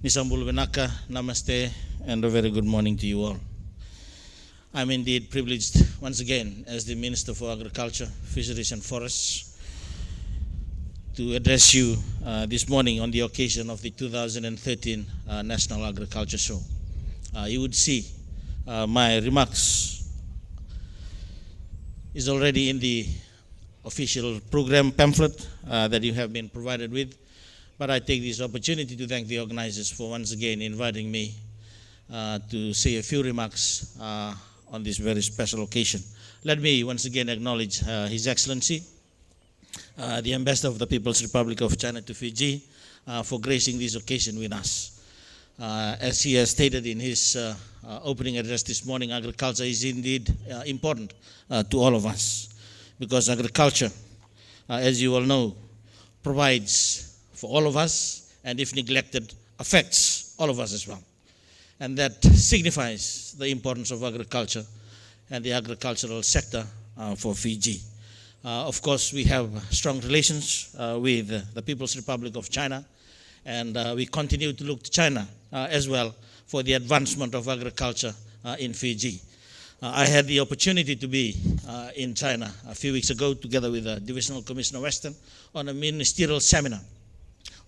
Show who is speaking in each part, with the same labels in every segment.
Speaker 1: Nisambul Vinaka, Namaste, and a very good morning to you all. I'm indeed privileged once again as the Minister for Agriculture, Fisheries and Forests to address you this morning on the occasion of the 2013 National Agriculture Show. You would see my remarks is already in the official program pamphlet that you have been provided with. But I take this opportunity to thank the organizers for once again inviting me to say a few remarks on this very special occasion. Let me once again acknowledge His Excellency, the Ambassador of the People's Republic of China to Fiji, for gracing this occasion with us. As he has stated in his opening address this morning, agriculture is indeed important to all of us, because agriculture, as you all know, provides for all of us, and if neglected, affects all of us as well. And that signifies the importance of agriculture and the agricultural sector for Fiji. Of course, we have strong relations with the People's Republic of China, and we continue to look to China as well for the advancement of agriculture in Fiji. I had the opportunity to be in China a few weeks ago together with the Divisional Commissioner Western on a ministerial seminar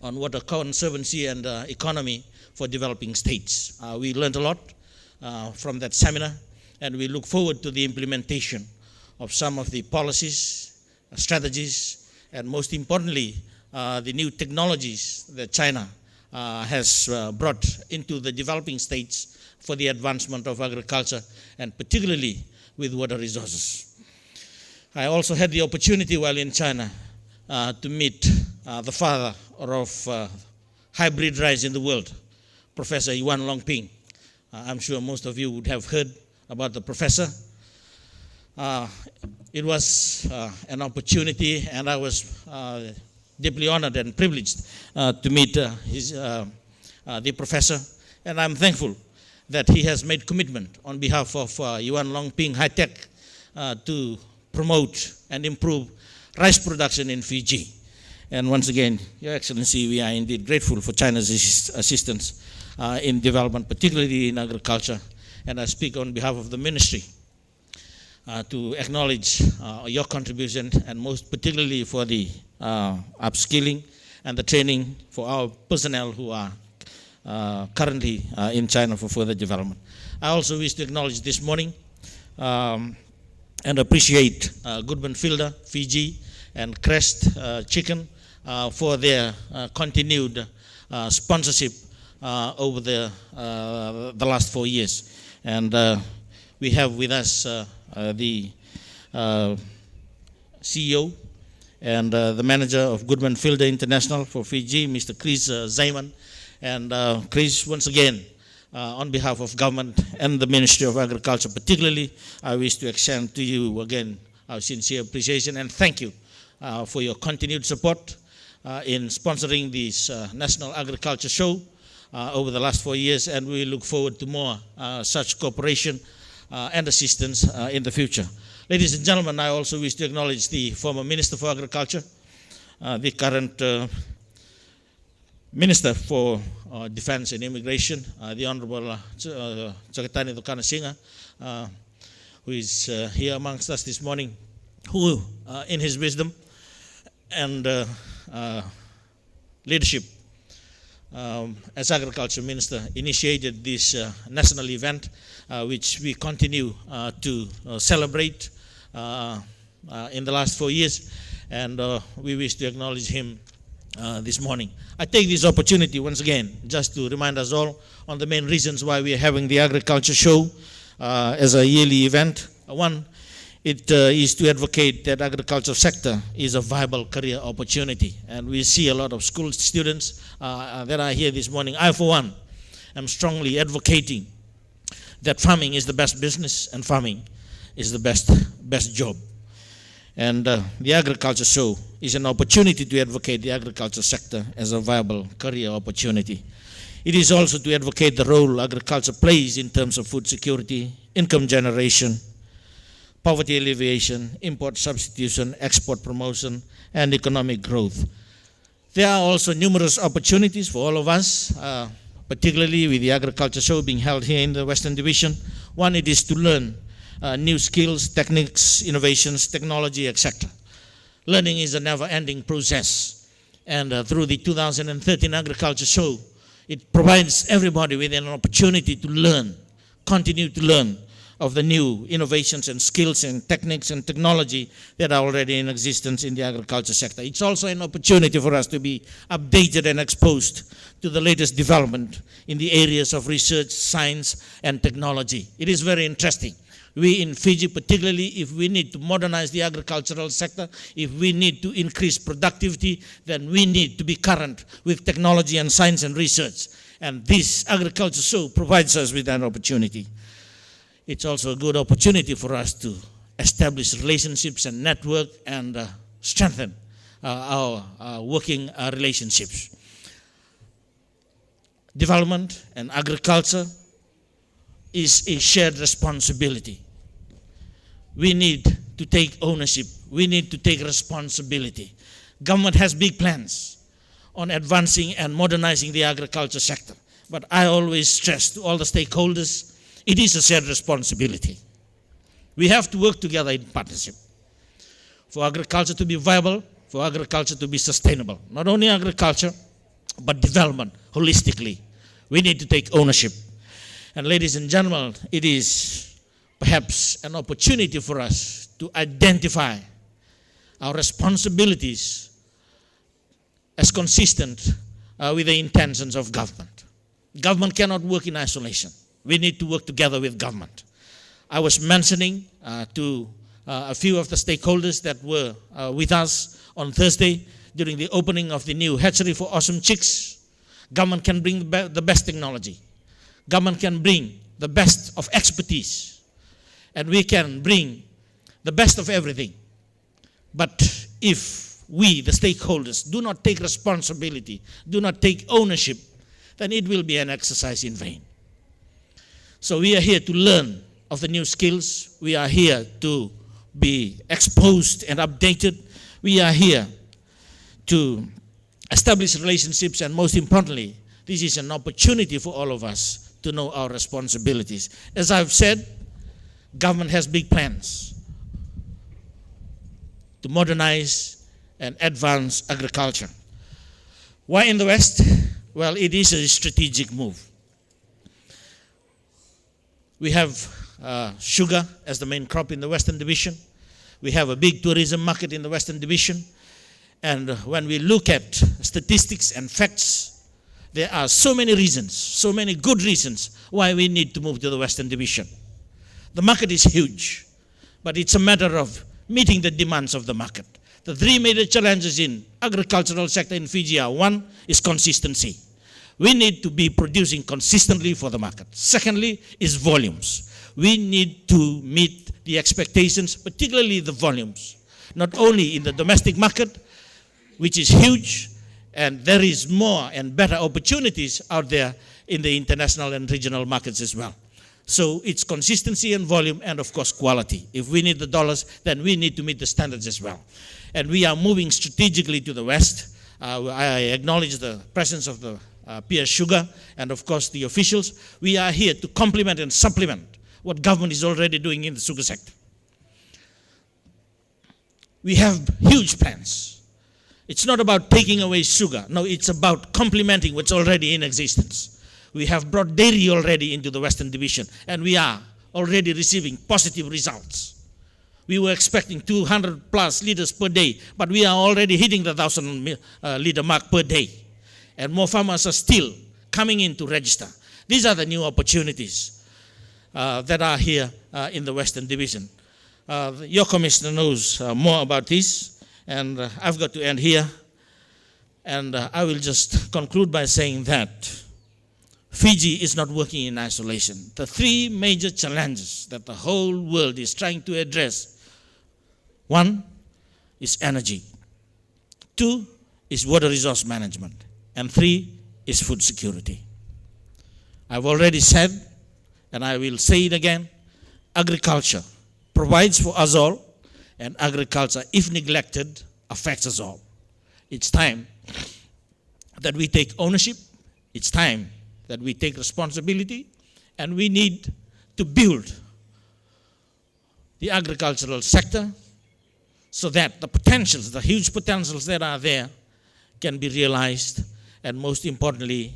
Speaker 1: on water conservancy and economy for developing states. We learned a lot from that seminar, and we look forward to the implementation of some of the policies, strategies, and most importantly, the new technologies that China has brought into the developing states for the advancement of agriculture, and particularly with water resources. I also had the opportunity while in China to meet the father of hybrid rice in the world, Professor Yuan Longping. I'm sure most of you would have heard about the professor. It was an opportunity, and I was deeply honored and privileged to meet the professor, and I'm thankful that he has made commitment on behalf of Yuan Longping High Tech to promote and improve rice production in Fiji. And once again, Your Excellency, we are indeed grateful for China's assistance in development, particularly in agriculture. And I speak on behalf of the ministry to acknowledge your contribution, and most particularly for the upskilling and the training for our personnel who are currently in China for further development. I also wish to acknowledge this morning and appreciate Goodman Fielder, Fiji, and Crest Chicken for their continued sponsorship over the last 4 years. And we have with us the CEO and the manager of Goodman Fielder International for Fiji, Mr. Chris Zayman. And Chris, once again, on behalf of government and the Ministry of Agriculture particularly, I wish to extend to you again our sincere appreciation and thank you for your continued support in sponsoring this National Agriculture Show over the last 4 years, and we look forward to more such cooperation and assistance in the future. Ladies and gentlemen, I also wish to acknowledge the former Minister for Agriculture, the current Minister for Defense and Immigration, the Honorable Jakatani Dokana who is here amongst us this morning, who in his wisdom and leadership as Agriculture Minister initiated this national event, which we continue to celebrate in the last 4 years, and we wish to acknowledge him this morning. I take this opportunity once again just to remind us all on the main reasons why we are having the Agriculture Show as a yearly event. One, it is to advocate that agriculture sector is a viable career opportunity, and we see a lot of school students that are here this morning. I, for one, am strongly advocating that farming is the best business and farming is the best job. And the Agriculture Show is an opportunity to advocate the agriculture sector as a viable career opportunity. It is also to advocate the role agriculture plays in terms of food security, income generation, poverty alleviation, import substitution, export promotion, and economic growth. There are also numerous opportunities for all of us particularly with the agriculture show being held here in the Western Division. One, it is to learn new skills, techniques, innovations, technology, etc. Learning is a never-ending process. And through the 2013 Agriculture Show, it provides everybody with an opportunity to learn, continue to learn of the new innovations and skills and techniques and technology that are already in existence in the agriculture sector. It's also an opportunity for us to be updated and exposed to the latest development in the areas of research, science, and technology. It is very interesting. We in Fiji, particularly if we need to modernize the agricultural sector, if we need to increase productivity, then we need to be current with technology and science and research. And this agriculture show provides us with that opportunity. It's also a good opportunity for us to establish relationships and network and strengthen our working relationships. Development and agriculture is a shared responsibility. We need to take ownership. We need to take responsibility. Government has big plans on advancing and modernizing the agriculture sector. But I always stress to all the stakeholders, it is a shared responsibility. We have to work together in partnership for agriculture to be viable, for agriculture to be sustainable. Not only agriculture, but development holistically. We need to take ownership. And ladies and gentlemen, it is perhaps an opportunity for us to identify our responsibilities as consistent with the intentions of government. Government cannot work in isolation. We need to work together with government. I was mentioning to a few of the stakeholders that were with us on Thursday during the opening of the new hatchery for awesome chicks. Government can bring the best technology. Government can bring the best of expertise. And we can bring the best of everything. But if we, the stakeholders, do not take responsibility, do not take ownership, then it will be an exercise in vain. So we are here to learn of the new skills. We are here to be exposed and updated. We are here to establish relationships, and most importantly, this is an opportunity for all of us to know our responsibilities. As I've said, government has big plans to modernize and advance agriculture. Why in the West? Well, it is a strategic move. We have sugar as the main crop in the Western Division. We have a big tourism market in the Western Division. And when we look at statistics and facts, there are so many reasons, so many good reasons why we need to move to the Western Division. The market is huge, but it's a matter of meeting the demands of the market. The three major challenges in agricultural sector in Fiji are: one is consistency. We need to be producing consistently for the market. Secondly is volumes. We need to meet the expectations, particularly the volumes, not only in the domestic market, which is huge, and there is more and better opportunities out there in the international and regional markets as well. So it's consistency and volume, and of course quality. If we need the dollars, then we need to meet the standards as well. And we are moving strategically to the West. I acknowledge the presence of the peer sugar and of course the officials. We are here to complement and supplement what government is already doing in the sugar sector. We have huge plans. It's not about taking away sugar. No, it's about complementing what's already in existence. We have brought dairy already into the Western Division, and we are already receiving positive results. We were expecting 200 plus liters per day, but we are already hitting the 1,000 liter mark per day. And more farmers are still coming in to register. These are the new opportunities that are here in the Western Division. Your commissioner knows more about this, and I've got to end here. And I will just conclude by saying that Fiji is not working in isolation. The three major challenges that the whole world is trying to address: one is energy, two is water resource management, and three is food security. I've already said, and I will say it again, agriculture provides for us all, and agriculture, if neglected, affects us all. It's time that we take ownership. It's time that we take responsibility, and we need to build the agricultural sector so that the potentials, the huge potentials that are there, can be realized, and most importantly,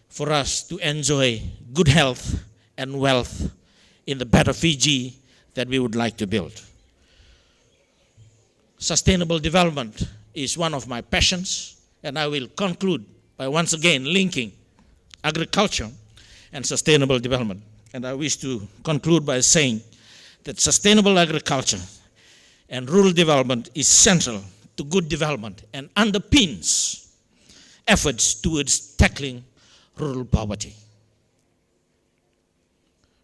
Speaker 1: for us to enjoy good health and wealth in the better Fiji that we would like to build. Sustainable development is one of my passions, and I will conclude by once again linking agriculture and sustainable development. And I wish to conclude by saying that sustainable agriculture and rural development is central to good development and underpins efforts towards tackling rural poverty.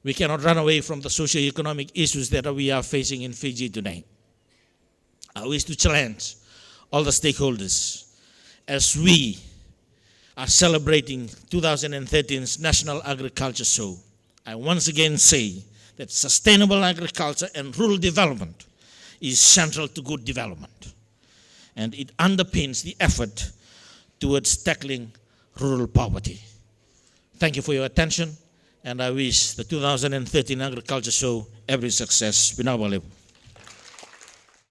Speaker 1: We cannot run away from the socio-economic issues that we are facing in Fiji today. I wish to challenge all the stakeholders as we are celebrating 2013's National Agriculture Show. I once again say that sustainable agriculture and rural development is central to good development, and it underpins the effort towards tackling rural poverty. Thank you for your attention, and I wish the 2013 Agriculture Show every success. Binawalew.